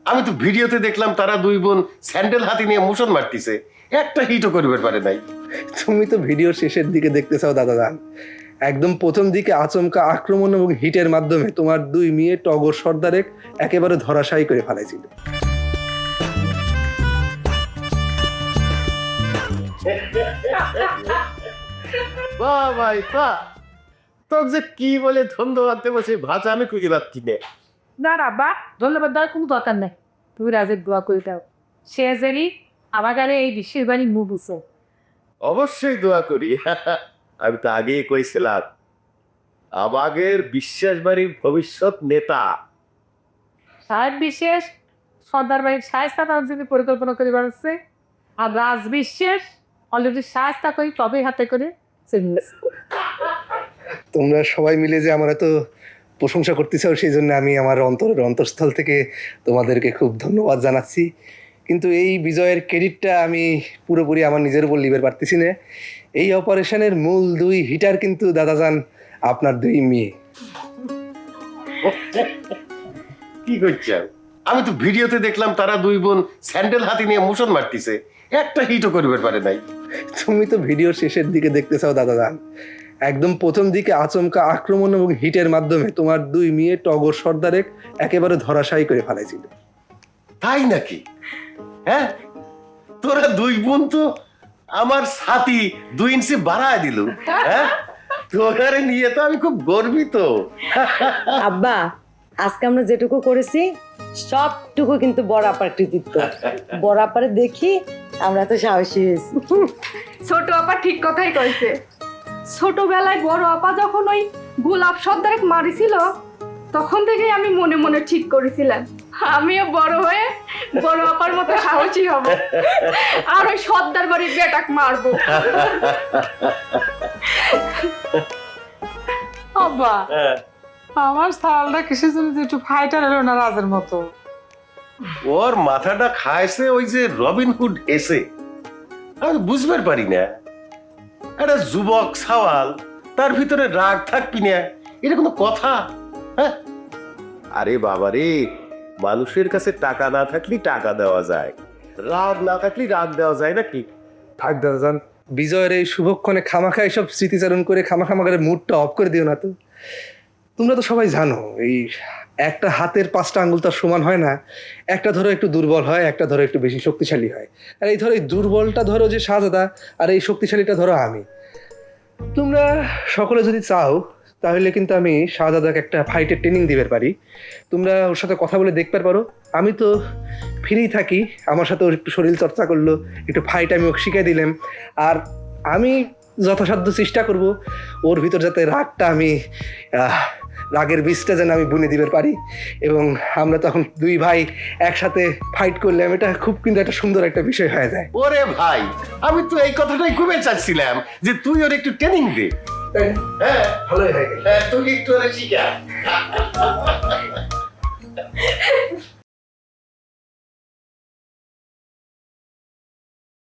আমি তো ভিডিওতে দেখলাম তারা দুই বোন স্যান্ডেল হাতে নিয়ে মোশন মারতিছে, একটা হিটও করবে পারে নাই। তুমি তো ভিডিওর শেষের দিকে দেখতে চাও দাদা। একদম প্রথম দিকে আচমকা আক্রমণ এবং হিটের মাধ্যমে তোমার দুই মেয়ে টগর সর্দারে একেবারে ধরাশায়ী করে ফেলাইছিল। বাহ ভাই বাহ, তোর যে কি বলে ধন্যবাদ দেবো সেই ভাষা আমি খুঁজে পাচ্ছি না। না রাব্বা, ধন্যবাদ দেওয়ার কোনো দরকার নেই। তুমি রাজের দোয়া করে দাও, সে জানি আমার গানে এই বিশ্বের বাণী মুখ বুঝো। অবশ্যই দোয়া করি। আমি তো আগেই কইছিলাম আমাদের বিশ্বাস বাড়ির ভবিষ্যৎ নেতা। সাহেব বিশেষ সর্দার বাড়ির সায়স্তা তার জন্য পরিকল্পনা করে বেড়াচ্ছে, আর রাজ বিশ্বের অলরেডি সায়স্তা করি তবে হাতে করে তোমরা সবাই মিলে যে আমার এত প্রশংসা করতেছো, সেই জন্য আমি আমার অন্তরের অন্তঃস্থল থেকে তোমাদেরকে খুব ধন্যবাদ জানাচ্ছি। কিন্তু এই বিজয়ের ক্রেডিটটা আমি পুরোপুরি আমার নিজের উপর লিবার পারতেছি না। এই অপারেশনের মূল দুই হিটার কিন্তু দাদাজান আপনার দুই মেয়ে। কি করছ? আমি তো ভিডিওতে দেখলাম তারা দুই বোন স্যান্ডেল হাতে নিয়ে মোশন মারতিছে, একটা হিটও করবে পারে নাই। তুমি তো ভিডিওর শেষের দিকে দেখতে চাও দাদাজান। একদম প্রথম দিকে আচমকা আক্রমণ এবং হিটের মাধ্যমে তোমার দুই মেয়ে টগর সর্দারে একেবারে ধরাশায়ী করে ফেলাইছিল। তাই নাকি? হ্যাঁ, তোরা দুই বোন তো আমার ছাতি 2 ইঞ্চি বাড়ায় দিল। হ্যাঁ, তোরে নিয়ে তো আমি খুব গর্বিত। আব্বা, আজকে আমরা যেটুকু করেছি সবটুকু কিন্তু বড় আপার কৃতিত্ব। বড় আপারে দেখি আমরা তো সাহসী হয়েছি। ছোট আপা ঠিক কথাই কইছে। ছোটবেলায় বড় আপা যখন ওই গোলাপ সর্দারে মারিছিল, তখন থেকেই আমি মনে মনে ঠিক করেছিলাম আমিও বড় হয়ে বড় আপার মতো সাহসী হব, আর ওই সর্দার বাড়ির বেটাক মারবো। আব্বা, আমার সালটা কিসের জন্য একটু ফাইটার এলো না রাজের মতো? ওর মাথাটা খাইছে ওই যে রবিনহুড এসে। আমি বুঝবার পারি না, একটা যুবক সওয়াল তার ভিতরে রাগ থাকবি না, এটা কোনো কথা? হ্যাঁ, আরে বাবা রে, মানুষের কাছে টাকা না থাকলে টাকা দেওয়া যায়, রাগ না থাকলে রাগ দেওয়া যায় নাকি? থাক দাদাজান, বিজয়ের এই শুভক্ষণে খামাখা এইসব স্মৃতিচারণ করে খামাখামাগারের মুডটা অফ করে দিও না তো। তোমরা তো সবাই জানো এই একটা হাতের 5টা আঙ্গুল তার সমান হয় না। একটা ধরো একটু দুর্বল হয়, একটা ধরো একটু বেশি শক্তিশালী হয়। আর এই ধরো এই দুর্বলটা ধরো যে শাহজাদা, আর এই শক্তিশালীটা ধরো আমি। তোমরা সকলে যদি চাও তাহলে কিন্তু আমি শাহজাদাকে একটা ফাইটের ট্রেনিং দিতে পারি। তোমরা ওর সাথে কথা বলে দেখতে পারো। আমি তো ফ্রি থাকি, আমার সাথে ওর একটু শরীর চর্চা করলো, একটু ফাইট আমি ওকে শিখিয়ে দিলাম। আর আমি যথাসাধ্য চেষ্টা করব ওর ভিতর যাতে রাগটা আমি রাগের বীজটা যেন আমি বুনে দিতে পারি, এবং আমরা তখন দুই ভাই একসাথে ফাইট করলাম। এটা খুব কিন্তু একটা সুন্দর একটা বিষয় হয়ে যায়। ওরে ভাই, আমি তো এই কথাটাই খুবই চাচ্ছিলাম যে তুই ওর একটু ট্রেনিং দে। হ্যাঁ, ভালোই হয়ে গেল। তুই একটু ওরে শিখা।